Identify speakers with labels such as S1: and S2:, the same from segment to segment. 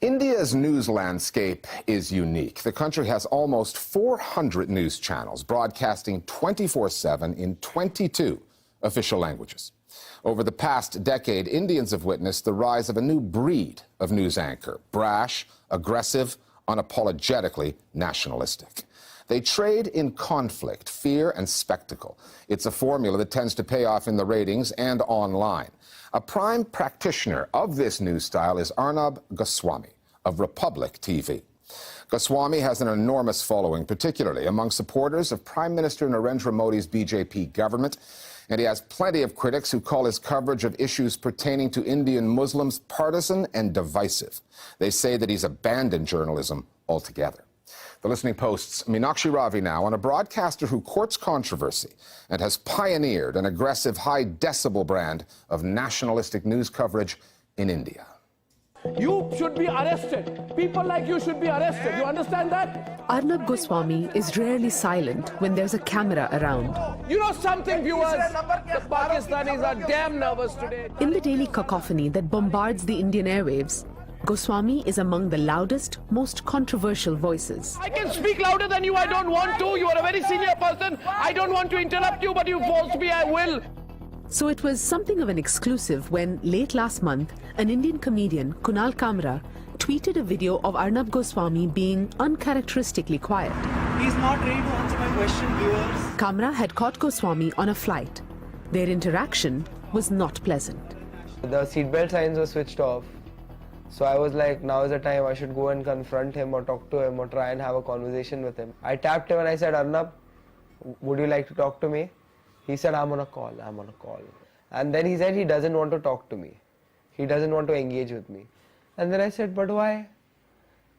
S1: India's news landscape is unique. The country has almost 400 news channels broadcasting 24/7 in 22 official languages. Over the past decade, Indians have witnessed the rise of a new breed of news anchor: brash, aggressive, unapologetically nationalistic. They trade in conflict, fear, and spectacle. It's a formula that tends to pay off in the ratings and online. A prime practitioner of this news style is Arnab Goswami of Republic TV. Goswami has an enormous following, particularly among supporters of Prime Minister Narendra Modi's BJP government, and he has plenty of critics who call his coverage of issues pertaining to Indian Muslims partisan and divisive. They say that he's abandoned journalism altogether. The Listening Post's Meenakshi Ravi now on a broadcaster who courts controversy and has pioneered an aggressive, high-decibel brand of nationalistic news coverage in India.
S2: You should be arrested. People like you should be arrested. You understand that?
S3: Arnab Goswami is rarely silent when there's a camera around.
S2: You know something, viewers? The Pakistanis are damn nervous today.
S3: In the daily cacophony that bombards the Indian airwaves, Goswami is among the loudest, most controversial voices.
S2: I can speak louder than you. I don't want to. You are a very senior person. I don't want to interrupt you, but you forced me. I will.
S3: So it was something of an exclusive when, late last month, an Indian comedian, Kunal Kamra, tweeted a video of Arnab Goswami being uncharacteristically quiet.
S4: He's not ready to answer my question, viewers.
S3: Kamra had caught Goswami on a flight. Their interaction was not pleasant.
S5: The seatbelt signs were switched off. So I was like, now is the time I should go and confront him or talk to him or try and have a conversation with him. I tapped him and I said, Arnab, would you like to talk to me? He said, I'm on a call. And then he said he doesn't want to talk to me. He doesn't want to engage with me. And then I said, but why?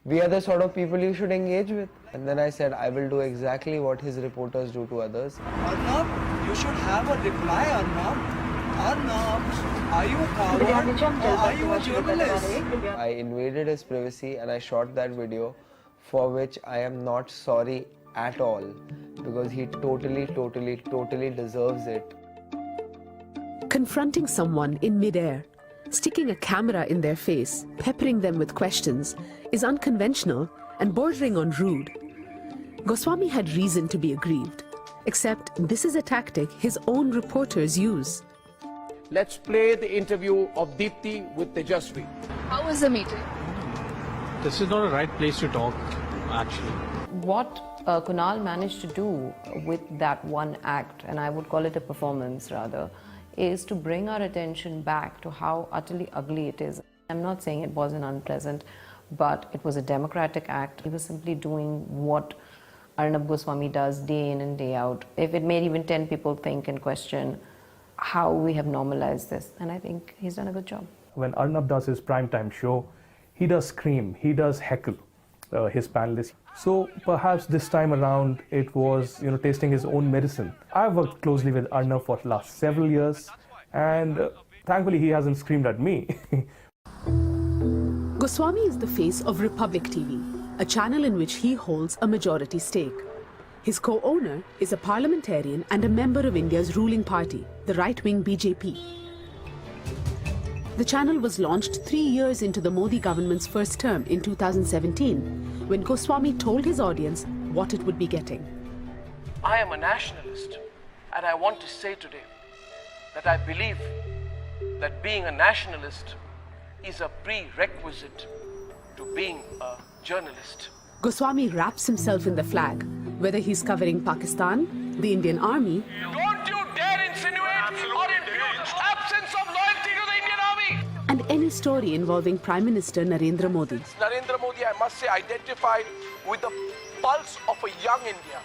S5: We are the sort of people you should engage with. And then I said, I will do exactly what his reporters do to others.
S4: Arnab, you should have a reply, Arnab. Arnab, are you a coward or are you a journalist?
S5: I invaded his privacy and I shot that video, for which I am not sorry at all, because he totally deserves it.
S3: Confronting someone in midair, sticking a camera in their face, peppering them with questions, is unconventional and bordering on rude. Goswami had reason to be aggrieved, except this is a tactic his own reporters use.
S2: Let's play the interview of Deepthi with Tejasvi.
S6: How was the meeting?
S7: This is not a right place to talk, actually.
S8: What Kunal managed to do with that one act, and I would call it a performance rather, is to bring our attention back to how utterly ugly it is. I'm not saying it wasn't unpleasant, but it was a democratic act. He was simply doing what Arnab Goswami does day in and day out. If it made even 10 people think and question how we have normalized this, and I think he's done a good job.
S9: When Arnab does his primetime show, he does scream, he does heckle his panelists. So perhaps this time around it was, tasting his own medicine. I've worked closely with Arnab for the last several years, and thankfully he hasn't screamed at me.
S3: Goswami is the face of Republic TV, a channel in which he holds a majority stake. His co-owner is a parliamentarian and a member of India's ruling party, the right-wing BJP. The channel was launched 3 years into the Modi government's first term in 2017, when Goswami told his audience what it would be getting.
S2: I am a nationalist, and I want to say today that I believe that being a nationalist is a prerequisite to being a journalist.
S3: Goswami wraps himself in the flag, whether he's covering Pakistan, the Indian Army,
S2: Don't you dare insinuate or impute absence of loyalty to the Indian Army!
S3: and any story involving Prime Minister Narendra Modi.
S2: Narendra Modi, I must say, identified with the pulse of a young India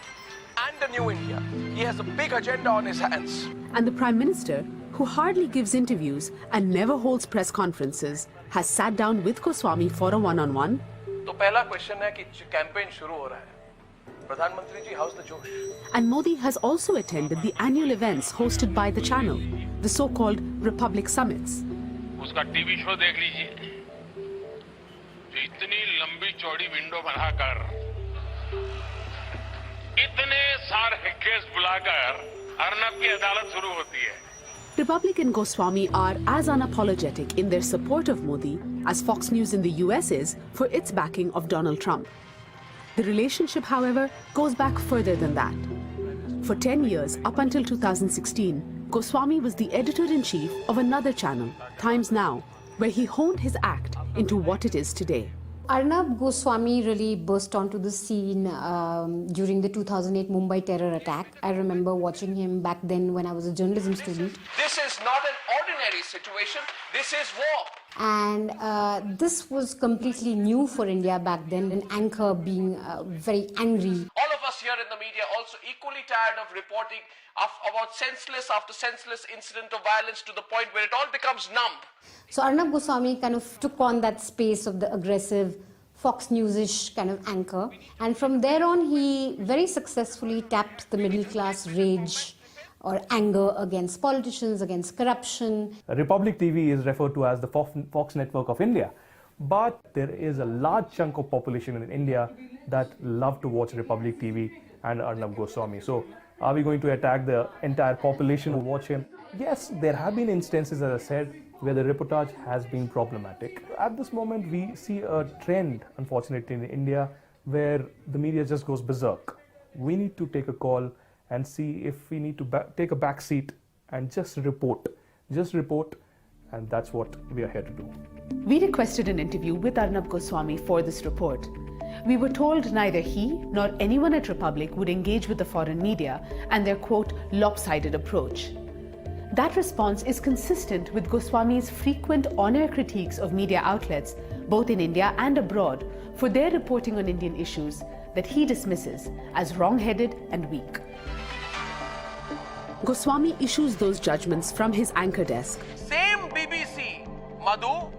S2: and a new India. He has a big agenda on his hands.
S3: And the Prime Minister, who hardly gives interviews and never holds press conferences, has sat down with Goswami for a one-on-one.
S2: तो पहला question है कि campaign शुरू हो रहा है. प्रधानमंत्री जी, how's the जोश?
S3: And Modi has also attended the annual events hosted by the channel, the so-called Republic Summits.
S10: उसका टीवी शो देख लीजिए, जो इतनी लंबी चौड़ी विंडो बनाकर इतने सारे केस बुलाकर अर्नब की अदालत शुरू होती है.
S3: Republic and Goswami are as unapologetic in their support of Modi as Fox News in the US is for its backing of Donald Trump. The relationship, however, goes back further than that. For 10 years, up until 2016, Goswami was the editor-in-chief of another channel, Times Now, where he honed his act into what it is today.
S6: Arnab Goswami really burst onto the scene during the 2008 Mumbai terror attack. I remember watching him back then when I was a journalism student.
S2: This is not an ordinary situation, this is war.
S6: And this was completely new for India back then, an anchor being very angry.
S2: All of us here in the media also equally tired of reporting about senseless after senseless incident of violence to the point where it all becomes numb.
S6: So Arnab Goswami kind of took on that space of the aggressive Fox News-ish kind of anchor. And from there on, he very successfully tapped the middle class rage or anger against politicians, against corruption.
S9: Republic TV is referred to as the Fox network of India. But there is a large chunk of population in India that love to watch Republic TV and Arnab Goswami. So are we going to attack the entire population who watch him? Yes, there have been instances, as I said, where the reportage has been problematic. At this moment, we see a trend, unfortunately, in India, where the media just goes berserk. We need to take a call and see if we need to take a back seat and just report, and that's what we are here to do.
S3: We requested an interview with Arnab Goswami for this report. We were told neither he nor anyone at Republic would engage with the foreign media and their, quote, lopsided approach. That response is consistent with Goswami's frequent on-air critiques of media outlets, both in India and abroad, for their reporting on Indian issues that he dismisses as wrong-headed and weak. Goswami issues those judgments from his anchor desk.
S2: Same BBC, Madhu,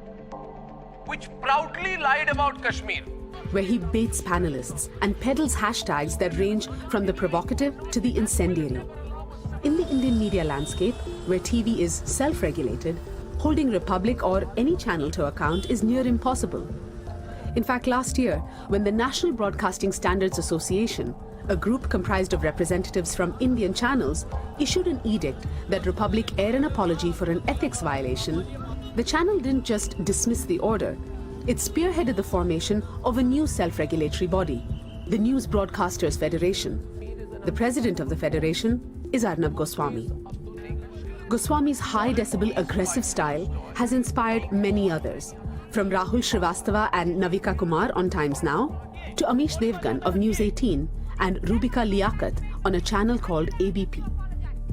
S2: which proudly lied about Kashmir,
S3: where he baits panelists and peddles hashtags that range from the provocative to the incendiary. In the Indian media landscape, where TV is self-regulated, holding Republic or any channel to account is near impossible. In fact, last year, when the National Broadcasting Standards Association, a group comprised of representatives from Indian channels, issued an edict that Republic air an apology for an ethics violation, the channel didn't just dismiss the order, it spearheaded the formation of a new self-regulatory body, the News Broadcasters Federation. The president of the federation is Arnab Goswami. Goswami's high-decibel aggressive style has inspired many others, from Rahul Srivastava and Navika Kumar on Times Now, to Amish Devgan of News 18 and Rubika Liaquat on a channel called ABP.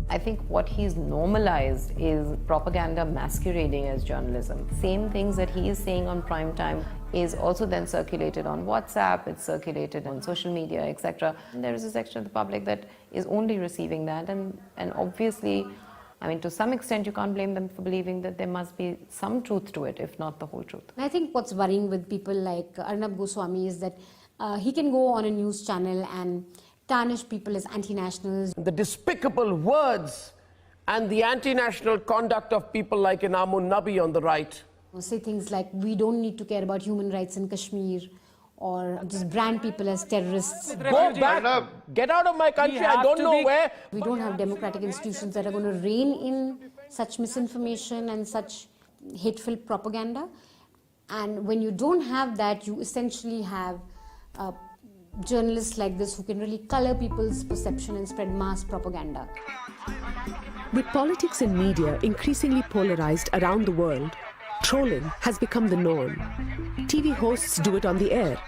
S8: I think what he's normalized is propaganda masquerading as journalism. Same things that he is saying on prime time is also then circulated on WhatsApp, it's circulated on social media, etc. There is a section of the public that is only receiving that, and obviously, I mean, to some extent, you can't blame them for believing that there must be some truth to it, if not the whole truth.
S6: I think what's worrying with people like Arnab Goswami is that he can go on a news channel and tarnish people as anti-nationals.
S2: the despicable words and the anti-national conduct of people like Inamun Nabi on the right.
S6: Say things like, we don't need to care about human rights in Kashmir, or just brand people as terrorists.
S2: Go back, get out of my country, I don't know where.
S6: We don't have democratic institutions that are going to rein in such misinformation and such hateful propaganda. And when you don't have that, you essentially have journalists like this who can really color people's perception and spread mass propaganda.
S3: With politics and media increasingly polarized around the world, trolling has become the norm. TV hosts do it on the air.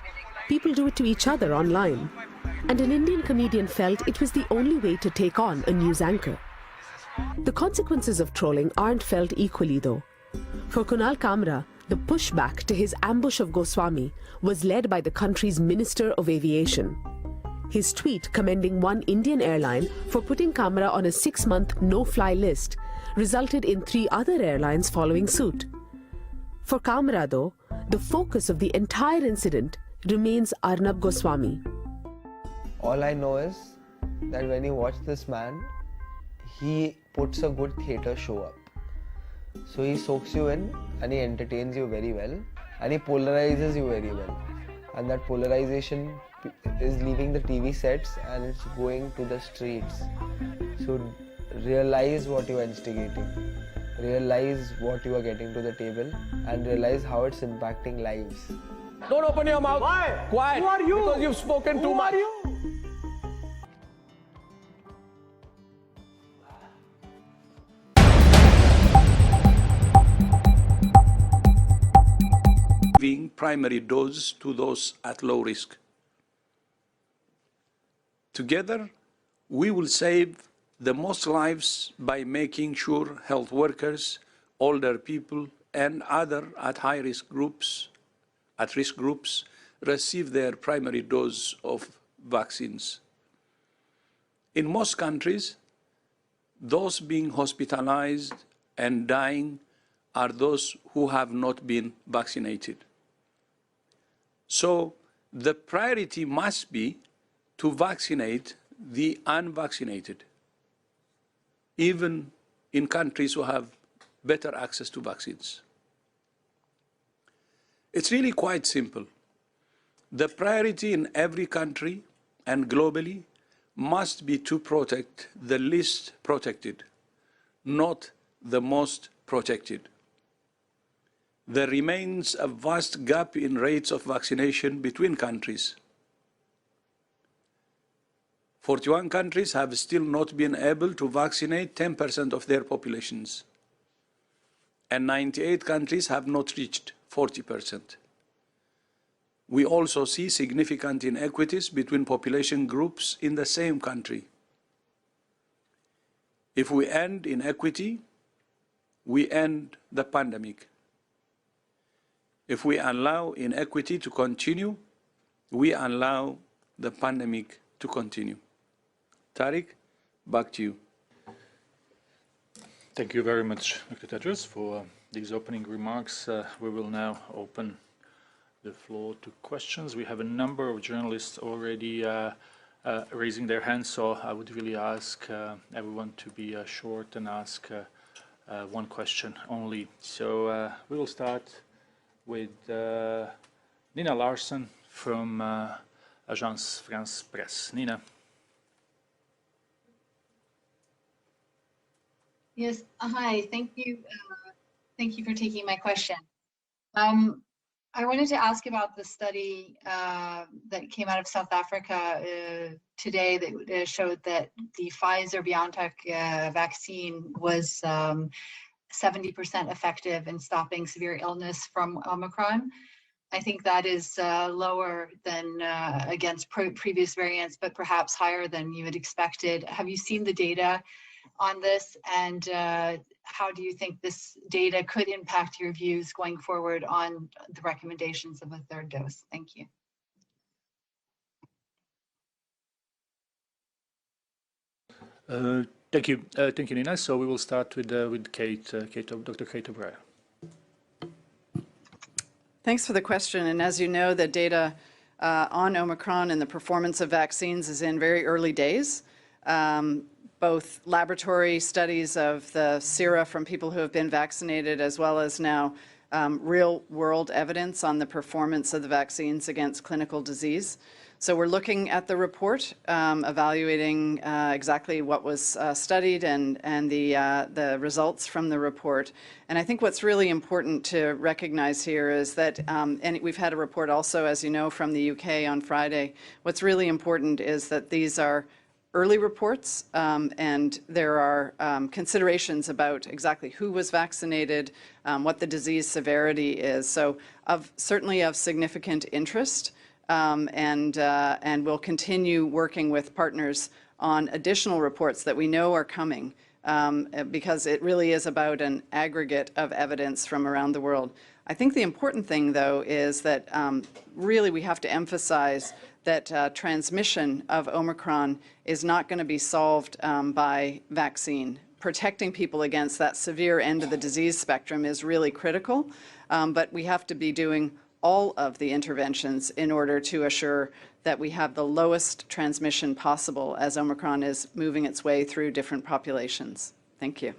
S3: People do it to each other online. And an Indian comedian felt it was the only way to take on a news anchor. The consequences of trolling aren't felt equally, though. For Kunal Kamra, the pushback to his ambush of Goswami was led by the country's Minister of Aviation. His tweet commending one Indian airline for putting Kamra on a 6-month no-fly list resulted in 3 other airlines following suit. For Kamra, though, the focus of the entire incident remains Arnab Goswami.
S5: All I know is that when you watch this man, he puts a good theatre show up. So he soaks you in and he entertains you very well and he polarizes you very well. And that polarization is leaving the TV sets and it's going to the streets. So realize what you're instigating. realize what you are getting to the table and realize how it's impacting lives.
S2: Don't open your mouth.
S4: Why?
S2: Quiet.
S4: Who are you?
S2: Because you've spoken too much.
S4: Who are you?
S11: Giving primary dose to those at low risk. Together, we will save the most lives by making sure health workers, older people, and other at-risk groups receive their primary dose of vaccines. In most countries, those being hospitalized and dying are those who have not been vaccinated. So the priority must be to vaccinate the unvaccinated, even in countries who have better access to vaccines. It's really quite simple. The priority in every country and globally must be to protect the least protected, not the most protected. There remains a vast gap in rates of vaccination between countries. 41 countries have still not been able to vaccinate 10% of their populations, and 98 countries have not reached 40%. We also see significant inequities between population groups in the same country. If we end inequity, we end the pandemic. If we allow inequity to continue, we allow the pandemic to continue. Tariq, back to you.
S7: Thank you very much, Dr. Tedros, for these opening remarks. We will now open the floor to questions. We have a number of journalists already raising their hands, so I would really ask everyone to be short and ask one question only. So we will start with Nina Larsen from Agence France Presse. Nina.
S12: Yes, hi, thank you. Thank you for taking my question. I wanted to ask about the study that came out of South Africa today that showed that the Pfizer-BioNTech vaccine was 70% effective in stopping severe illness from Omicron. I think that is lower than against previous variants, but perhaps higher than you had expected. Have you seen the data on this, and how do you think this data could impact your views going forward on the recommendations of a third dose? Thank you.
S7: Thank you, Nina. So we will start with Dr. Kate O'Brien.
S13: Thanks for the question. And as you know, the data on Omicron and the performance of vaccines is in very early days. Both laboratory studies of the sera from people who have been vaccinated, as well as now real-world evidence on the performance of the vaccines against clinical disease. So we're looking at the report, evaluating exactly what was studied and the results from the report. And I think what's really important to recognize here is that, and we've had a report also, as you know, from the UK on Friday. What's really important is that these are early reports, and there are considerations about exactly who was vaccinated, what the disease severity is. So certainly of significant interest, and we'll continue working with partners on additional reports that we know are coming, because it really is about an aggregate of evidence from around the world. I think the important thing, though, is that really we have to emphasize that transmission of Omicron is not going to be solved by vaccine. Protecting people against that severe end of the disease spectrum is really critical, but we have to be doing all of the interventions in order to assure that we have the lowest transmission possible as Omicron is moving its way through different populations. Thank you.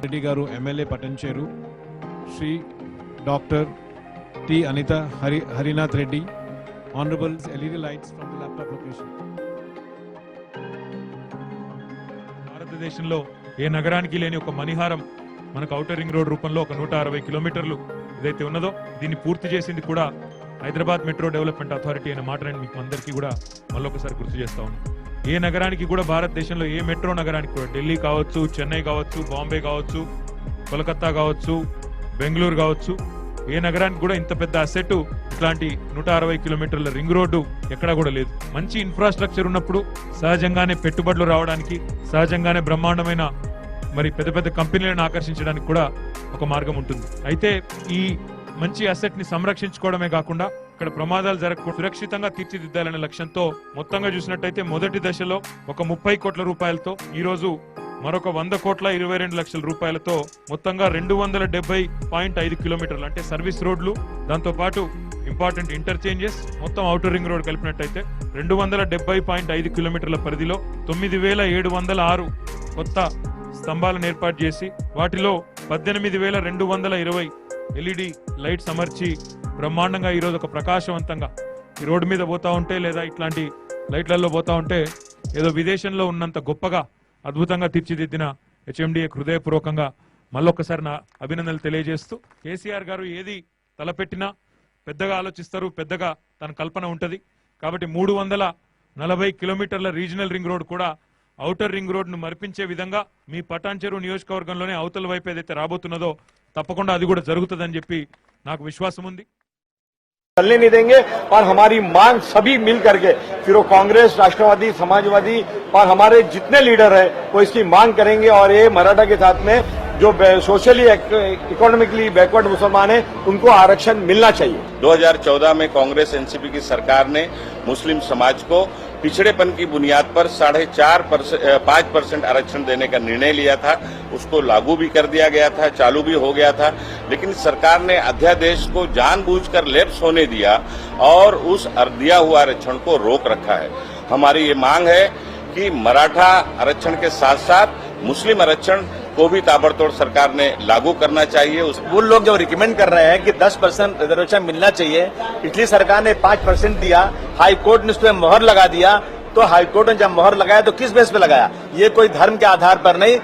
S14: Reddy గారు MLA Patancheru, Shri doctor T Anitha Harinath Reddy, honourable LED lights from the laptop location. భారతదేశంలో ఏ నగరానికి లేని ఒక మణిహారం మనకు outer ring road రూపంలో ఒక 160 కిలోమీటర్లు ఏదైతే ఉన్నదో దీన్ని పూర్తి చేసింది కూడా హైదరాబాద్ మెట్రో డెవలప్మెంట్ అథారిటీ అనే మాట నేను మీకు అందరికీ కూడా మళ్ళొకసారి గుర్తు చేస్తా ఉన్నాను. ఏ నగరానికి కూడా భారతదేశంలో ఏ మెట్రో నగరానికి కూడా ఢిల్లీ కావచ్చు, చెన్నై కావచ్చు, బాంబే కావచ్చు, కోలకత్తా కావచ్చు, బెంగళూరు కావచ్చు, ఏ నగరానికి కూడా ఇంత పెద్ద అసెట్ ఇట్లాంటి 160 కిలోమీటర్ల రింగ్ రోడ్డు ఎక్కడా కూడా లేదు. మంచి ఇన్ఫ్రాస్ట్రక్చర్ ఉన్నప్పుడు సహజంగానే పెట్టుబడులు రావడానికి, సహజంగానే బ్రహ్మాండమైన మరి పెద్ద పెద్ద కంపెనీలను ఆకర్షించడానికి కూడా ఒక మార్గం ఉంటుంది. అయితే ఈ మంచి అసెట్ ని సంరక్షించుకోవడమే కాకుండా ఇక్కడ ప్రమాదాలు జరగకుండా సురక్షితంగా తీర్చిదిద్దాలనే లక్ష్యంతో మొత్తంగా చూసినట్టయితే మొదటి దశలో ఒక 30 కోట్ల రూపాయలతో ఈ రోజు మరొక 100,22 లక్షల రూపాయలతో మొత్తంగా 270.5 కిలోమీటర్లు అంటే సర్వీస్ రోడ్లు, దాంతో పాటు ఇంపార్టెంట్ ఇంటర్చేంజెస్ మొత్తం ఔటర్ రింగ్ రోడ్ కలిపినట్టయితే 270.5 కిలోమీటర్ల పరిధిలో 9,706 కొత్త స్తంభాలను ఏర్పాటు చేసి వాటిలో 18,220 ఎల్ఈడి లైట్స్ అమర్చి బ్రహ్మాండంగా ఈరోజు ఒక ప్రకాశవంతంగా ఈ రోడ్డు మీద పోతా ఉంటే లేదా ఇట్లాంటి లైట్లలో పోతా ఉంటే ఏదో విదేశంలో ఉన్నంత గొప్పగా అద్భుతంగా తీర్చిదిద్దిన హెచ్ఎండిఏ హృదయపూర్వకంగా మళ్ళొక్కసారి నా అభినందనలు తెలియజేస్తూ, కేసీఆర్ గారు ఏది తలపెట్టినా పెద్దగా ఆలోచిస్తారు, పెద్దగా తన కల్పన ఉంటుంది. కాబట్టి 340 కిలోమీటర్ల రీజనల్ రింగ్ రోడ్ కూడా ఔటర్ రింగ్ రోడ్ ను మరిపించే విధంగా మీ పటాన్చెరు నియోజకవర్గంలోనే అవతల వైపు ఏదైతే రాబోతున్నదో తప్పకుండా అది కూడా జరుగుతుందని చెప్పి నాకు విశ్వాసం ఉంది.
S15: चलने नहीं देंगे और हमारी मांग सभी मिल करके फिर वो कांग्रेस, राष्ट्रवादी, समाजवादी और हमारे जितने लीडर हैं वो इसकी मांग करेंगे और ये मराठा के साथ में जो सोशली इकोनॉमिकली बैकवर्ड मुसलमान हैं उनको आरक्षण मिलना चाहिए.
S16: 2014 में कांग्रेस एनसीपी की सरकार ने मुस्लिम समाज को पिछड़ेपन की बुनियाद पर 5% आरक्षण देने का निर्णय लिया था. उसको लागू भी कर दिया गया था, चालू भी हो गया था, लेकिन सरकार ने अध्यादेश को जानबूझकर लैप्स होने दिया और उस दिया हुआ आरक्षण को रोक रखा है. हमारी ये मांग है कि मराठा आरक्षण के साथ साथ मुस्लिम आरक्षण को भी ताबड़तोड़ सरकार ने लागू करना चाहिए.
S17: वो लोग जो रिकमेंड कर रहे हैं कि 10% रिजर्वेशन मिलना चाहिए, इसलिए सरकार ने 5% दिया. हाई कोर्ट ने उस पर मोहर लगा दिया. तो हाई कोर्ट ने जब मोहर लगाया तो किस बेस पे लगाया? ये कोई धर्म के आधार पर नहीं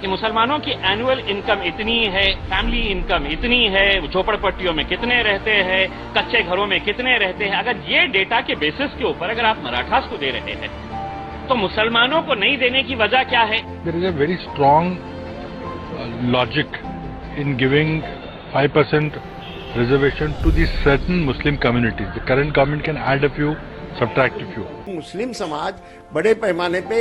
S18: कि मुसलमानों की एनुअल इनकम इतनी है, फैमिली इनकम इतनी है, झोपड़पट्टियों में कितने रहते हैं, कच्चे घरों में कितने रहते हैं. अगर ये डेटा के बेसिस के ऊपर अगर आप मराठास को दे रहे हैं तो मुसलमानों को नहीं देने की वजह क्या है?
S19: There is a very strong logic in giving 5% reservation to the certain Muslim communities. The current government can add a few, subtract a few.
S20: मुस्लिम समाज बड़े पैमाने पे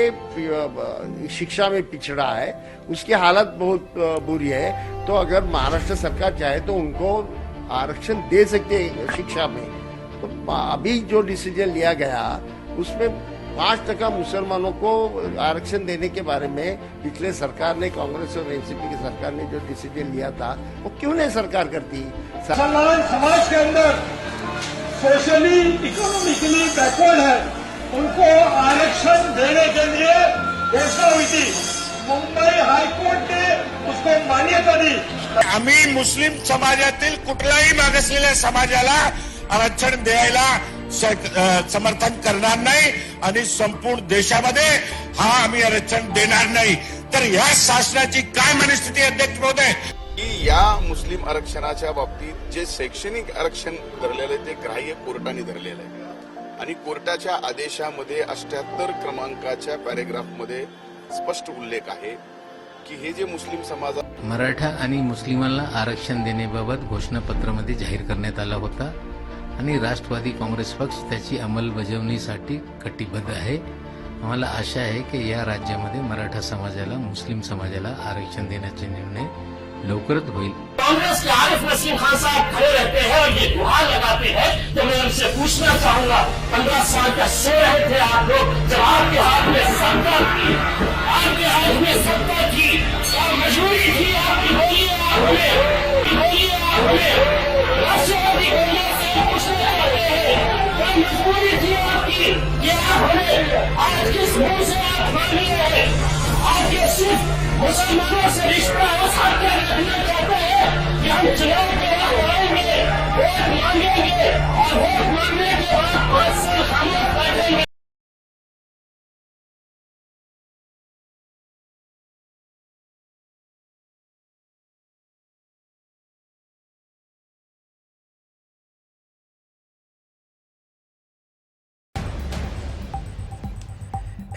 S20: शिक्षा में पिछड़ा है, उसकी हालत बहुत बुरी है. तो अगर महाराष्ट्र सरकार चाहे तो उनको आरक्षण दे सकते शिक्षा में. तो अभी जो डिसीजन लिया गया उसमें 5% मुसलमानों को आरक्षण देने के बारे में पिछले सरकार ने, कांग्रेस और एनसीपी की सरकार ने जो डिसीजन लिया था वो क्यों नहीं सरकार करती?
S4: मुसलमान समाज के अंदर सोशली इकोनॉमिकली बैकवर्ड है, उनको आरक्षण देने के लिए घोषणा हुई थी. मुंबई हाईकोर्ट ने उसको मान्यता दी.
S10: आम्ही मुस्लिम समाजातील कुठल्याही मागासलेल्या समाजाला आरक्षण द्यायला समर्थन करणार नाही आणि संपूर्ण देशामध्ये हा आम्ही आरक्षण देणार नाही. तर या शासनाची काय मनस्थिती अध्यक्ष महोदय?
S21: या मुस्लिम आरक्षणाच्या बाबतीत जे शैक्षणिक आरक्षण धरलेलं आहे ते ग्राह्य कोर्टाने धरलेलं आहे आणि कोर्टाच्या आदेशामध्ये 78 क्रमांकाच्या पॅरेग्राफमध्ये स्पष्ट उल्लेख आहे की हे जे मुस्लिम समाज
S22: मराठा आणि मुस्लिमांना आरक्षण देण्याबाबत घोषणापत्रामध्ये जाहीर करण्यात आला होता आणि राष्ट्रवादी काँग्रेस पक्ष त्याची अंमलबजावणीसाठी कटिबद्ध आहे. आम्हाला आशा आहे की या राज्यामध्ये मराठा समाजाला, मुस्लिम समाजाला आरक्षण देण्याचे निर्णय लवकरच होईल.
S23: कांग्रेस के आरिफ नसीम खान साहब खड़े रहते हैं और ये गुहार लगाते हैं. तो मैं उनसे पूछना चाहूंगा, 15 साल का सो रहे थे आप लोग जब आपके हाथ में सत्ता थी, आपके हाथ में सत्ता थी और मजबूरी थी आपकी. बोलिए आपने, बोलिए आपने राष्ट्रवादी कांग्रेस से पूछना चाहते हैं, क्या मजबूरी थी आपकी कि आप हमें आज किस मुंह से आप मांग रहे हैं? आपके सिर्फ मुसलमानों से रिश्ता उस हद तक रखना चाहते हैं कि हम चुनाव के बाद आएंगे, वोट मांगेंगे और वोट मांगने के बाद 5 साल खामोश बैठेंगे।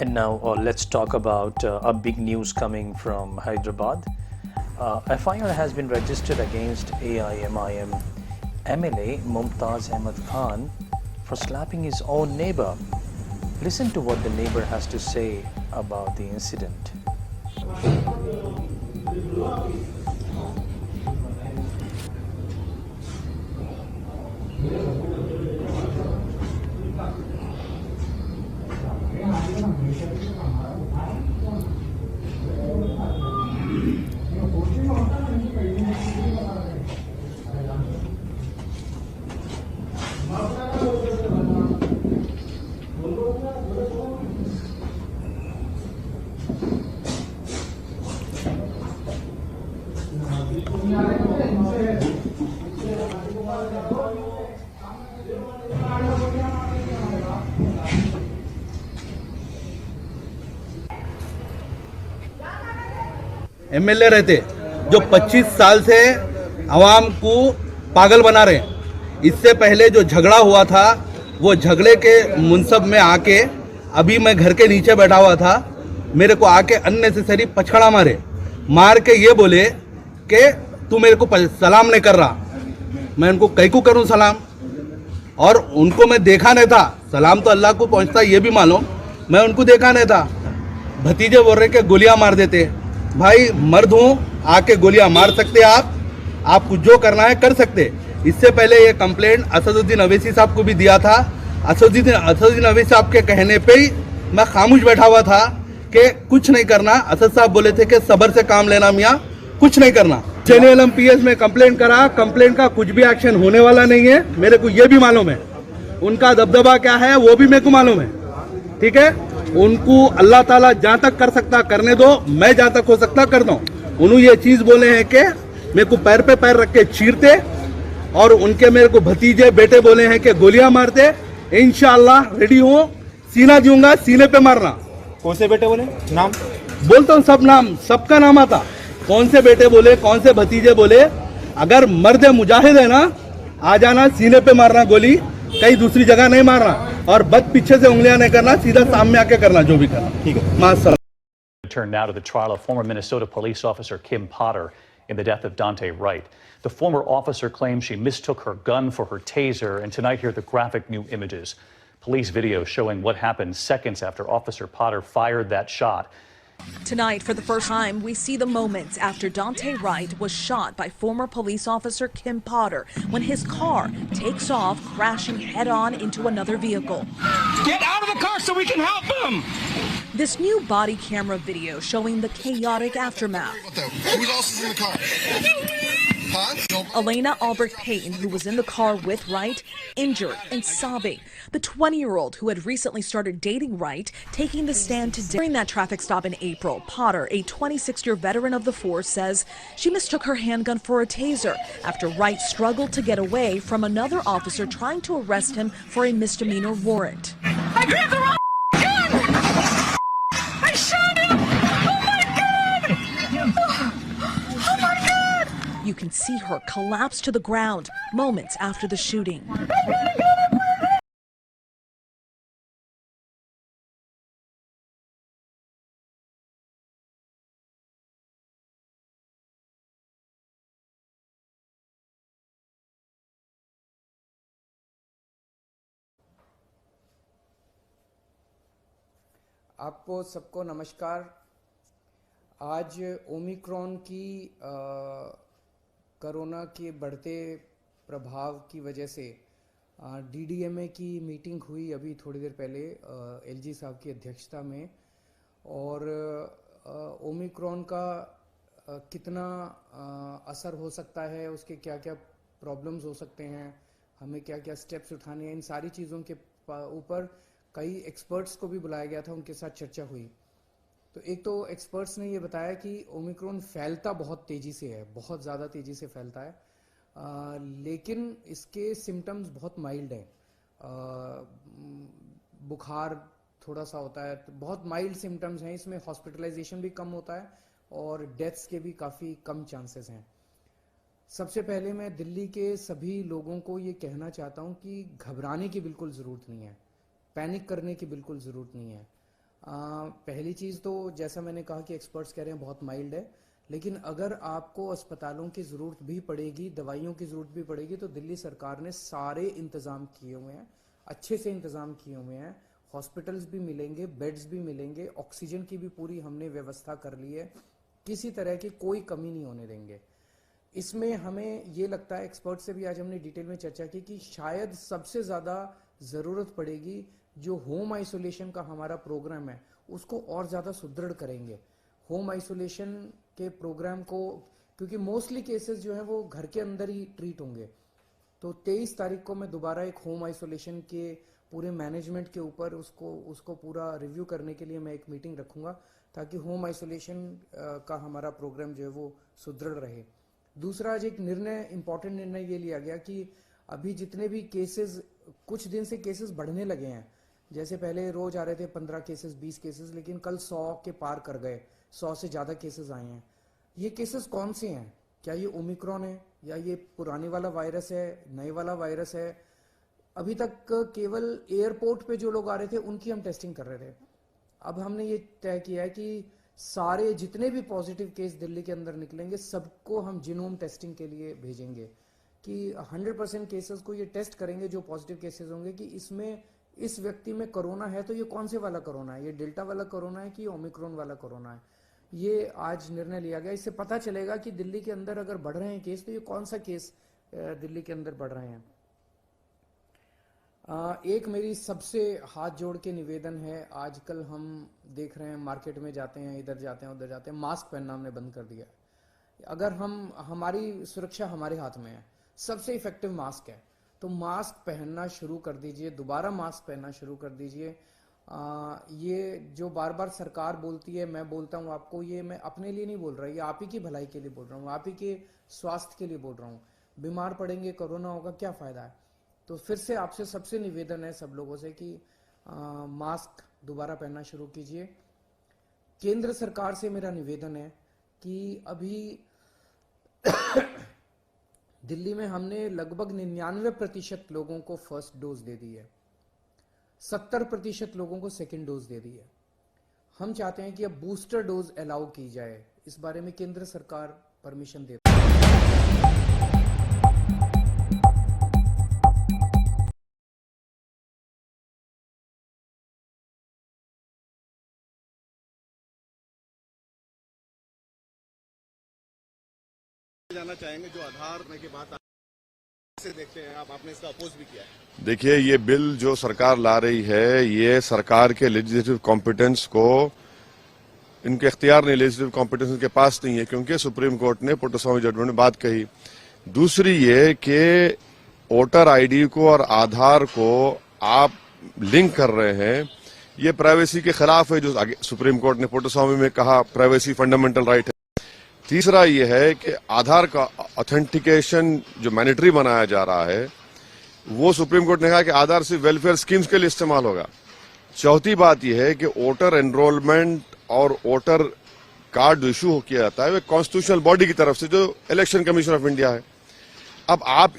S1: And now let's talk about a big news coming from Hyderabad. FIR has been registered against AIMIM MLA Mumtaz Ahmad Khan for slapping his own neighbor. Listen to what the neighbor has to say about the incident.
S8: MLA रहते जो 25 साल से आवाम को पागल बना रहे हैं। इससे पहले जो झगड़ा हुआ था वो झगड़े के मुनसब में आके अभी मैं घर के नीचे बैठा हुआ था, मेरे को आके अननेसेसरी पछड़ा मार के ये बोले कि तू मेरे को सलाम नहीं कर रहा। मैं उनको कई को करूं सलाम, और उनको मैं देखा नहीं था। सलाम तो अल्लाह को पहुंचता ये भी मालूम, मैं उनको देखा नहीं था। भतीजे बोल रहे कि गोलियां मार देते। भाई मर्द हूँ, आके गोलियां मार सकते आप कुछ जो करना है कर सकते। इससे पहले ये कंप्लेंट असदुद्दीन अवैसी साहब को भी दिया था। असदुद्दीन अवैसी साहब के कहने पे ही मैं खामोश बैठा हुआ था कि कुछ नहीं करना। असद साहब बोले थे कि सब्र से काम लेना मियाँ, कुछ नहीं करना। JNLMPS में कंप्लेंट करा, कंप्लेंट का कुछ भी एक्शन होने वाला नहीं है। मेरे को ये भी मालूम है उनका दबदबा क्या है, वो भी मेरे को मालूम है। ठीक है, उनको अल्लाह ताला जहाँ तक कर सकता करने दो, मैं जहाँ तक हो सकता कर दूँ। उन्होंने ये चीज़ बोले हैं कि मेरे को पैर पे पैर रख के चीरते, और उनके मेरे को भतीजे बेटे बोले हैं कि गोलियां मारते। इंशाअल्लाह रेडी हूँ, सीना दूंगा, सीने पे मारना।
S17: कौन से बेटे बोले, नाम
S8: बोलता हूँ, सब नाम, सबका नाम आता, कौन से बेटे बोले, कौन से भतीजे बोले। अगर मर्द मुजाहिद है ना, आ जाना, सीने पे मारना गोली, कहीं दूसरी जगह नहीं मारना, और बद पीछे से उंगलियां नहीं करना, सीधा सामने आके करना जो भी करना। ठीक है, माशाल्लाह।
S9: Turn now to the trial of former Minnesota police officer Kim Potter in the death of Dante Wright. The former officer claims she mistook her gun for her taser, and tonight here are the graphic new images. Police video showing what happened seconds after Officer Potter fired that shot.
S24: Tonight, for the first time, we see the moments after Dante Wright was shot by former police officer Kim Potter when his car takes off, crashing head-on into another vehicle.
S23: Get out of the car so we can help them!
S24: This new body camera video showing the chaotic aftermath.
S23: Who else is in the car? Huh?
S24: Elena Albrecht Payton, who was in the car with Wright, injured and sobbing. The 20-year-old who had recently started dating Wright, taking the stand today. During that traffic stop in April, Potter, a 26-year veteran of the force, says she mistook her handgun for a taser after Wright struggled to get away from another officer trying to arrest him for a misdemeanor warrant.
S23: I grabbed the wrong gun! I shot him! Oh my God! Oh my God!
S24: You can see her collapse to the ground moments after the shooting.
S25: आपको सबको नमस्कार। आज Omicron की corona के बढ़ते प्रभाव की वजह से DDMA की मीटिंग हुई अभी थोड़ी देर पहले LG साहब की अध्यक्षता में, और ओमिक्रॉन का कितना असर हो सकता है, उसके क्या क्या प्रॉब्लम्स हो सकते हैं, हमें क्या क्या स्टेप्स उठाने हैं, इन सारी चीज़ों के ऊपर कई एक्सपर्ट्स को भी बुलाया गया था, उनके साथ चर्चा हुई। तो एक तो एक्सपर्ट्स ने ये बताया कि ओमिक्रॉन फैलता बहुत तेजी से है, बहुत ज़्यादा तेजी से फैलता है, लेकिन इसके सिम्टम्स बहुत माइल्ड हैं। बुखार थोड़ा सा होता है, तो बहुत माइल्ड सिम्टम्स हैं, इसमें हॉस्पिटलाइजेशन भी कम होता है और डेथ्स के भी काफ़ी कम चांसेस हैं। सबसे पहले मैं दिल्ली के सभी लोगों को ये कहना चाहता हूँ कि घबराने की बिल्कुल ज़रूरत नहीं है, पैनिक करने की बिल्कुल ज़रूरत नहीं है। पहली चीज़ तो जैसा मैंने कहा कि एक्सपर्ट्स कह रहे हैं बहुत माइल्ड है, लेकिन अगर आपको अस्पतालों की ज़रूरत भी पड़ेगी, दवाइयों की ज़रूरत भी पड़ेगी, तो दिल्ली सरकार ने सारे इंतज़ाम किए हुए हैं, अच्छे से इंतज़ाम किए हुए हैं। हॉस्पिटल्स भी मिलेंगे, बेड्स भी मिलेंगे, ऑक्सीजन की भी पूरी हमने व्यवस्था कर ली है, किसी तरह की कोई कमी नहीं होने देंगे। इसमें हमें ये लगता है, एक्सपर्ट से भी आज हमने डिटेल में चर्चा की, कि शायद सबसे ज़्यादा ज़रूरत पड़ेगी जो होम आइसोलेशन का हमारा प्रोग्राम है उसको और ज़्यादा सुदृढ़ करेंगे। होम आइसोलेशन के प्रोग्राम को, क्योंकि मोस्टली केसेस जो हैं वो घर के अंदर ही ट्रीट होंगे, तो 23 तारीख को मैं दोबारा एक होम आइसोलेशन के पूरे मैनेजमेंट के ऊपर उसको पूरा रिव्यू करने के लिए मैं एक मीटिंग रखूँगा, ताकि होम आइसोलेशन का हमारा प्रोग्राम जो है वो सुदृढ़ रहे। दूसरा, आज एक निर्णय, इम्पॉर्टेंट निर्णय ये लिया गया कि अभी जितने भी केसेस, कुछ दिन से केसेस बढ़ने लगे हैं, जैसे पहले रोज आ रहे थे 15 केसेस, 20 केसेस, लेकिन कल 100 के पार कर गए, 100 से ज़्यादा केसेस आए हैं। ये केसेस कौन से हैं? क्या ये ओमिक्रॉन है या ये पुराने वाला वायरस है, नए वाला वायरस है? अभी तक केवल एयरपोर्ट पे जो लोग आ रहे थे उनकी हम टेस्टिंग कर रहे थे। अब हमने ये तय किया है कि सारे जितने भी पॉजिटिव केस दिल्ली के अंदर निकलेंगे सबको हम जीनोम टेस्टिंग के लिए भेजेंगे, कि 100% केसेस को ये टेस्ट करेंगे जो पॉजिटिव केसेस होंगे, कि इसमें इस व्यक्ति में कोरोना है तो ये कौन से वाला कोरोना है, ये डेल्टा वाला कोरोना है कि ओमिक्रॉन वाला कोरोना है। ये आज निर्णय लिया गया। इससे पता चलेगा कि दिल्ली के अंदर अगर बढ़ रहे हैं केस तो ये कौन सा केस दिल्ली के अंदर बढ़ रहे हैं। एक मेरी सबसे हाथ जोड़ के निवेदन है, आजकल हम देख रहे हैं मार्केट में जाते हैं, इधर जाते हैं उधर जाते हैं, मास्क पहनना हमने बंद कर दिया। अगर हमारी सुरक्षा हमारे हाथ में है, सबसे इफेक्टिव मास्क है, तो मास्क पहनना शुरू कर दीजिए, दोबारा मास्क पहनना शुरू कर दीजिए। ये जो बार बार सरकार बोलती है, मैं बोलता हूँ आपको, ये मैं अपने लिए नहीं बोल रहा, ये आप ही की भलाई के लिए बोल रहा हूँ, आप ही के स्वास्थ्य के लिए बोल रहा हूँ। बीमार पड़ेंगे, कोरोना होगा, क्या फ़ायदा है? तो फिर से आपसे सबसे निवेदन है सब लोगों से कि मास्क दोबारा पहनना शुरू कीजिए। केंद्र सरकार से मेरा निवेदन है कि अभी दिल्ली में हमने लगभग 99% लोगों को फर्स्ट डोज दे दी है, 70% लोगों को सेकेंड डोज दे दी है। हम चाहते हैं कि अब बूस्टर डोज अलाउ की जाए, इस बारे में केंद्र सरकार परमिशन दे।
S2: जाना चाहेंगे जो आधार की बात से देखते हैं आप, आपने इसका अपोज भी किया है।
S3: देखिए, ये बिल जो सरकार ला रही है, ये सरकार के लेजिस्लेटिव कॉम्पिटेंस को, इनके इख्तियार नहीं, लेजिस्लेटिव कॉम्पिटेंस इनके पास नहीं है, क्योंकि सुप्रीम कोर्ट ने पुट्टस्वामी जजमेंट में बात कही। दूसरी ये कि वोटर आईडी को और आधार को आप लिंक कर रहे हैं, ये प्राइवेसी के खिलाफ है, जो सुप्रीम कोर्ट ने पुट्टस्वामी में कहा प्राइवेसी फंडामेंटल राइट है। तीसरा यह है कि आधार का ऑथेंटिकेशन जो मैंडेटरी बनाया जा रहा है, वो सुप्रीम कोर्ट ने कहा कि आधार सिर्फ वेलफेयर स्कीम्स के लिए इस्तेमाल होगा। चौथी बात यह है कि वोटर एनरोलमेंट और वोटर कार्ड जो इशू किया जाता है, वो कॉन्स्टिट्यूशनल बॉडी की तरफ से, जो इलेक्शन कमीशन ऑफ इंडिया है। अब आप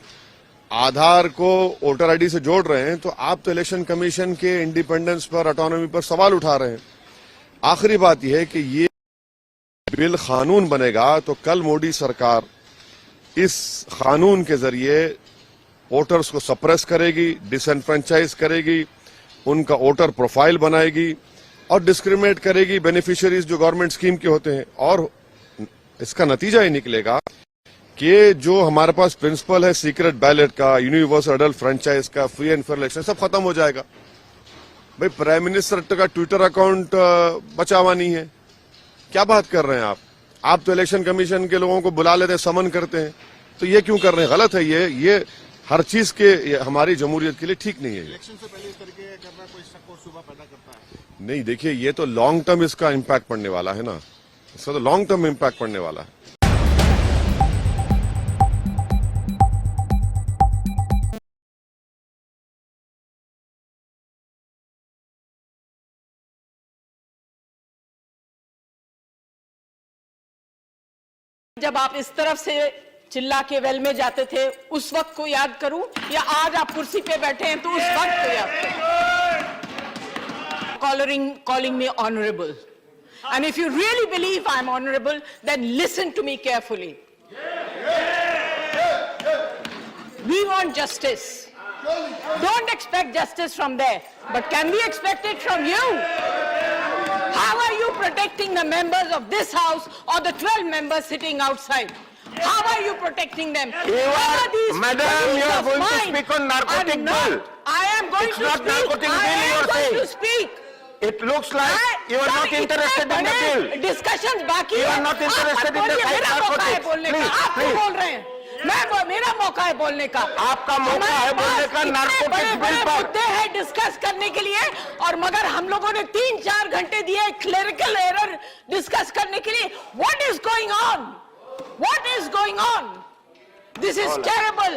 S3: आधार को वोटर आईडी से जोड़ रहे हैं, तो आप तो इलेक्शन कमीशन के इंडिपेंडेंस पर, ऑटोनॉमी पर सवाल उठा रहे हैं। आखिरी बात यह है कि ये बिल कानून बनेगा तो कल मोदी सरकार इस कानून के जरिए वोटर्स को सप्रेस करेगी, डिसएनफ्रेंचाइज करेगी, उनका वोटर प्रोफाइल बनाएगी और डिस्क्रिमिनेट करेगी बेनिफिशियरीज जो गवर्नमेंट स्कीम के होते हैं। और इसका नतीजा ही निकलेगा कि जो हमारे पास प्रिंसिपल है सीक्रेट बैलेट का, यूनिवर्सल एडल्ट फ्रेंचाइज का, फ्री एंड फेयर इलेक्शन, सब खत्म हो जाएगा। भाई, प्राइम मिनिस्टर का ट्विटर अकाउंट बचा हुआ नहीं है, क्या बात कर रहे हैं आप? आप तो इलेक्शन कमीशन के लोगों को बुला लेते हैं, समन करते हैं, तो ये क्यों कर रहे हैं? गलत है ये हर चीज के हमारी जमहूरियत के लिए ठीक नहीं है।
S2: इलेक्शन से पहले इस तरीके करना कोई शक और शुबा पैदा करता है?
S3: नहीं, देखिए ये तो लॉन्ग टर्म इसका इम्पैक्ट पड़ने वाला है ना, इसका तो लॉन्ग टर्म इम्पैक्ट पड़ने वाला है।
S5: जब आप इस तरफ से चिल्ला के वेल में जाते थे उस वक्त को याद करूं या आज आप कुर्सी पे बैठे हैं तो उस वक्त को याद करूं? Calling me honorable, and if you really believe I'm honorable, then listen to me carefully. We want justice. Don't expect justice from there, but can we expect it from you? How are you protecting the members of this house or the 12 members sitting outside? How are you protecting them?
S17: Madam, you are going to speak on narcotic bill.
S5: I am going to speak.
S17: Narcotic bill you are saying. It looks like you are not interested in the bill.
S5: Discussions बाकी
S17: You are not interested in the narcotics. Please,
S5: बोल रहे हैं। मेरा मौका है बोलने का।
S17: आपका मौका है बोलने का नारकोटिक्स बिल पर।
S5: मुद्दे हैं डिस्कस करने के लिए और मगर हम लोगों ने 3-4 घंटे दिए क्लेरिकल एरर डिस्कस करने के लिए। What is going on? What is going on? This is terrible.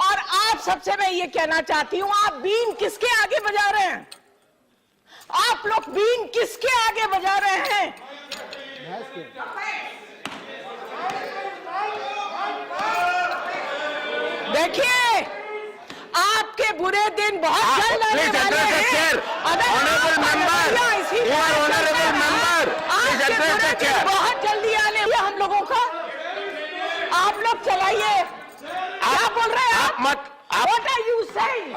S5: और आप सबसे मैं ये कहना चाहती हूँ, आप बीन किसके आगे बजा रहे हैं? आप लोग बीन किसके आगे बजा रहे हैं? देखिए, आपके बुरे दिन बहुत जल्द आने वाले हैं।
S17: Honorable member, you are honorable member.
S5: आपके बुरे दिन बहुत जल्दी आने वाले हम लोगों का। आप लोग चलाइए। क्या बोल रहे हैं आप? What are you saying?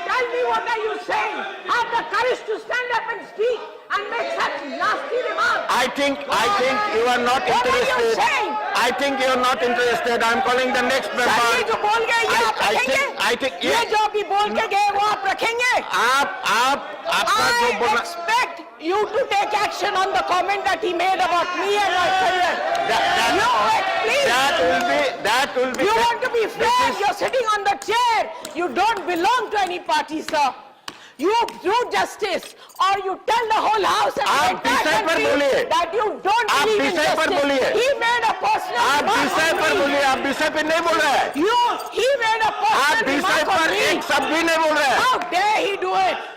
S5: Tell me what are you saying? Have the courage to stand up and speak and make such nasty remarks.
S17: I think you are not interested.
S5: What are you saying?
S17: I think you are not interested. I am calling the next member.
S5: ये जो बोल गए ये आप रखेंगे? ये जो अभी बोल के गए वो आप रखेंगे?
S17: आपका जो बोलना।
S5: I expect you to take action on the comment that he made about me and my career. Please.
S17: That will be.
S5: You want to be fair? You're sitting on the chair. You don't belong to any party, sir. You do justice, or you tell the whole house and the entire country that you don't believe in justice. He made a personal remark on me.
S17: आप विषय पे नहीं बोल रहे हैं।
S5: He made a personal remark on me.
S17: एक शब्द भी नहीं बोल रहे हैं।
S5: How dare he do it?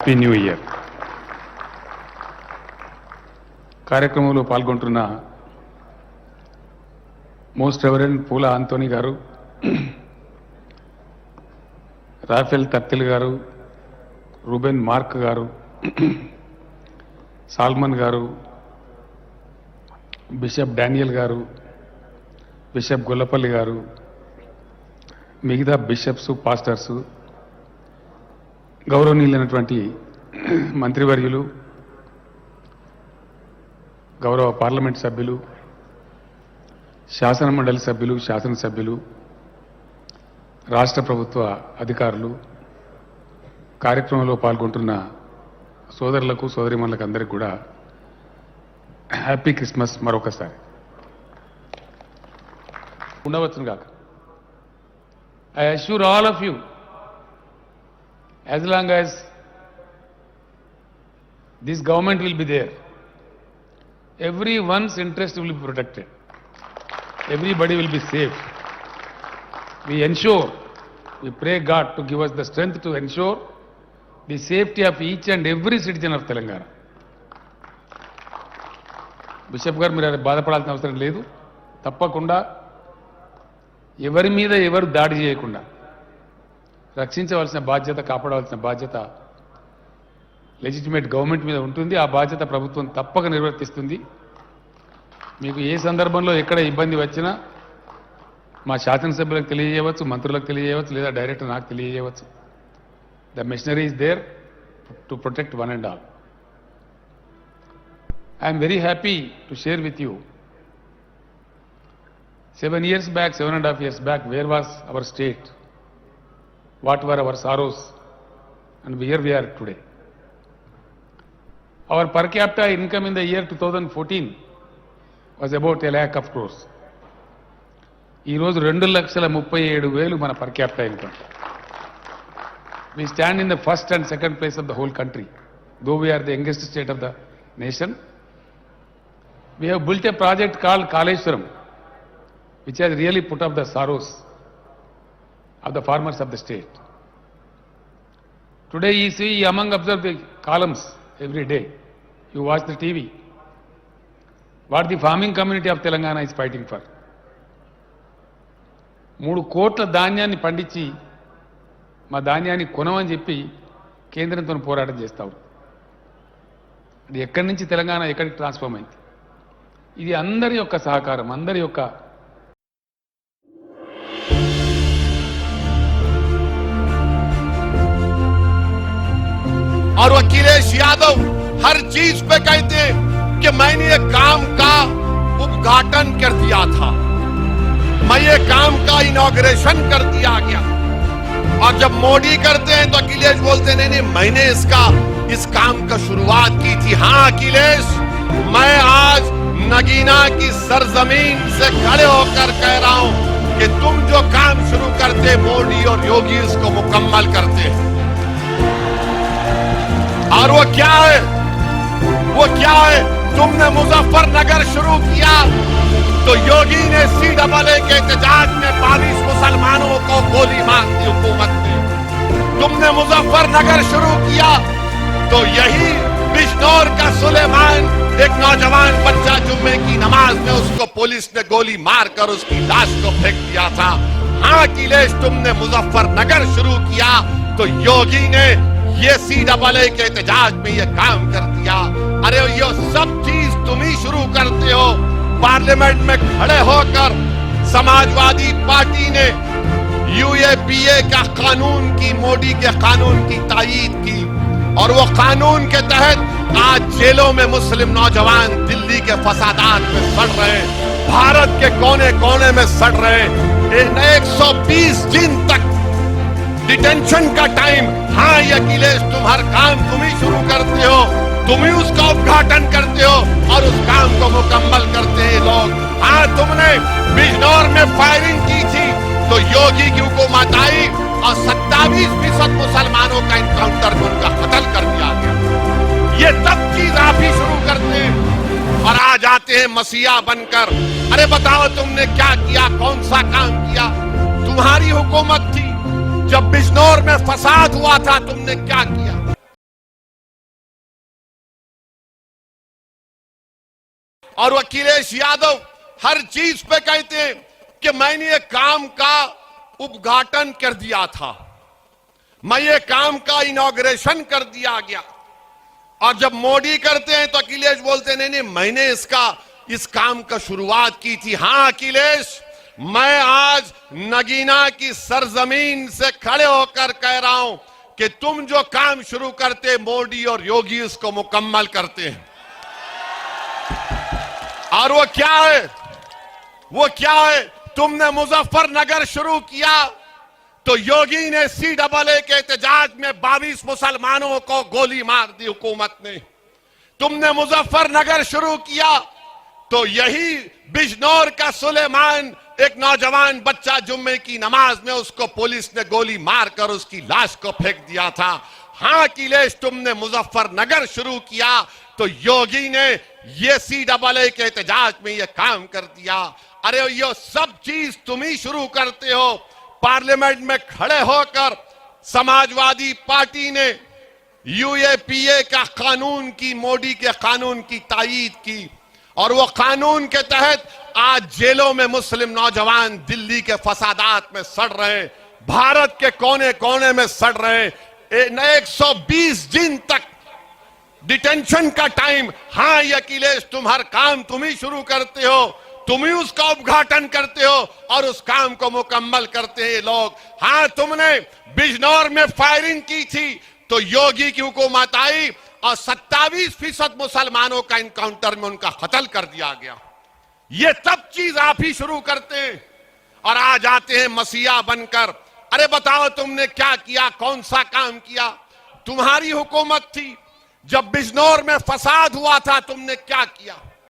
S6: Happy new year. కార్యక్రమంలో పాల్గొంటున్న మోస్ట్ రెవరెండ్ పూల ఆంటోనీ గారు, రాఫెల్ తర్తిల్ గారు, రూబెన్ మార్క్ గారు, సాల్మన్ గారు, బిషప్ డానియల్ గారు, బిషప్ గొల్లపల్లి గారు, మిగతా బిషప్స్, పాస్టర్స్, గౌరవనీయులైనటువంటి మంత్రివర్యులు, గౌరవ పార్లమెంట్ సభ్యులు, శాసనమండలి సభ్యులు, శాసనసభ్యులు, రాష్ట్ర ప్రభుత్వ అధికారులు, కార్యక్రమంలో పాల్గొంటున్న సోదరులకు, సోదరిమణులకు అందరికీ కూడా హ్యాపీ క్రిస్మస్ మరొకసారి. ఉండవచ్చును కాక. I assure all of you, as long as this government will be there, everyone's interest will be protected, everybody will be safe. We ensure, we pray God to give us the strength to ensure the safety of each and every citizen of Telangana. Bishop గారు మీరు బాధపడాల్సిన అవసరం లేదు. తప్పకుండా ఎవరి మీద ఎవరు దాడి చేయకుండా రక్షించవలసిన బాధ్యత, కాపాడవలసిన బాధ్యత లెజిటిమేట్ గవర్నమెంట్ మీద ఉంటుంది. ఆ బాధ్యత ప్రభుత్వం తప్పక నిర్వర్తిస్తుంది. మీకు ఏ సందర్భంలో ఎక్కడ ఇబ్బంది వచ్చినా మా శాసనసభ్యులకు తెలియజేయవచ్చు, మంత్రులకు తెలియజేయవచ్చు, లేదా డైరెక్ట్ నాకు తెలియజేయవచ్చు. The missionary is there to protect one and all. I'm very happy to share with you 7 years back, 7.5 years back, where was our state? What were our sorrows? And where we are today. Our per capita income in the year 2014 was about 1 lakh of crores. ఈ రోజు 2,37,000 మన per capita income. We stand in the first and second place of the whole country. Though we are the youngest state of the nation, we have built a project called Kaleshwaram, which has really put up the sorrows of the farmers of the state. Today you see, among observe the columns every day, you watch the TV, what the farming community of Telangana is fighting for. 3 కోట్ల ధాన్యాన్ని పండించి మా ధాన్యాన్ని కొనమని చెప్పి కేంద్రంతో పోరాటం చేస్తావు. అది ఎక్కడి నుంచి తెలంగాణ ఎక్కడికి ట్రాన్స్ఫార్మ్ అయింది? ఇది అందరి యొక్క సహకారం, అందరి యొక్క
S10: और अखिलेश यादव हर चीज पे कहते कि मैंने ये काम का उद्घाटन कर दिया था, मैं ये काम का इनॉग्रेशन कर दिया गया. और जब मोदी करते हैं तो अखिलेश बोलते नहीं, मैंने इस काम का शुरुआत की थी. हाँ अखिलेश, मैं आज नगीना की सरजमीन से खड़े होकर कह रहा हूं कि तुम जो काम शुरू करते मोदी और योगी इसको मुकम्मल करते हैं. और वो क्या है? तुमने मुजफ्फरनगर शुरू किया तो योगी ने CAA के एहतजाज में 22 मुसलमानों को गोली मार दी हुकूमत ने. तुमने मुजफ्फरनगर शुरू किया तो यही बिजनौर का सुलेमान, एक नौजवान बच्चा जुम्मे की नमाज में, उसको पुलिस ने गोली मारकर उसकी लाश को फेंक दिया था. हाँ अखिलेश, तुमने मुजफ्फरनगर शुरू किया तो योगी ने ये CAA के एहतजाज में ये काम कर दिया. अरे ये सब चीज तुम ही शुरू करते हो. पार्लियामेंट में खड़े होकर समाजवादी पार्टी ने UAPA का कानून की, मोदी के कानून की तायीद की और वो कानून के तहत आज जेलों में मुस्लिम नौजवान दिल्ली के फसादात में सड़ रहे, भारत के कोने कोने में सड़ रहे. 120 दिन तक डिटेंशन का टाइम. हाँ ये अखिलेश, तुम हर काम तुम ही शुरू करते हो, तुम ही उसका उद्घाटन करते हो और उस काम को मुकम्मल करते हैं लोग. हाँ तुमने बिजनौर में फायरिंग की थी तो योगी की हुकूमत आई और 27% मुसलमानों का इनकाउंटर में उनका कत्ल कर दिया गया. ये सब चीज आप ही शुरू करते हैं और आज आते हैं मसीहा बनकर. अरे बताओ तुमने क्या किया, कौन सा काम किया? तुम्हारी हुकूमत थी, जब बिजनौर में फसाद हुआ था तुमने क्या किया? और अखिलेश यादव हर चीज पे कहते हैं कि मैंने ये काम का उद्घाटन कर दिया था, मैं ये काम का इनॉग्रेशन कर दिया गया. और जब मोदी करते हैं तो अखिलेश बोलते नहीं, मैंने इस काम का शुरुआत की थी. हाँ अखिलेश, मैं आज नगीना की सरजमीन से खड़े होकर कह रहा हूं कि तुम जो काम शुरू करते मोदी और योगी इसको मुकम्मल करते हैं. और वो क्या है? तुमने मुजफ्फरनगर शुरू किया तो योगी ने CAA के एहतजाज में 22 मुसलमानों को गोली मार दी हुकूमत ने. तुमने मुजफ्फरनगर शुरू किया तो यही बिजनौर का सुलेमान, एक नौजवान बच्चा जुम्मे की नमाज में, उसको पुलिस ने गोली मारकर उसकी लाश को फेंक दिया था. हाँ अखिलेश, तुमने मुजफ्फरनगर शुरू किया तो योगी ने ये CAA के एहतजाज में ये काम कर दिया. अरे ये सब चीज तुम ही शुरू करते हो. पार्लियामेंट में खड़े होकर समाजवादी पार्टी ने UAPA का कानून की, मोदी के कानून की तायीद की और वो कानून के तहत
S3: आज जेलों में मुस्लिम नौजवान दिल्ली के फसादात में सड़ रहे हैं, भारत के कोने कोने में सड़ रहे हैं। 120 दिन तक डिटेंशन का टाइम। हाँ ये अखिलेश, तुम हर काम तुम ही शुरू करते हो, तुम ही उसका उद्घाटन करते हो और उस काम को मुकम्मल करते हैं ये लोग। हाँ तुमने बिजनौर में फायरिंग की थी तो योगी की हुकूमत आई और 27% मुसलमानों का इनकाउंटर में उनका कत्ल कर दिया गया। ये सब चीज आप ही शुरू करते हैं और आज आते हैं मसीहा बनकर। अरे बताओ तुमने क्या किया, कौन सा काम किया? तुम्हारी हुकूमत थी, जब बिजनौर में फसाद हुआ था तुमने क्या किया?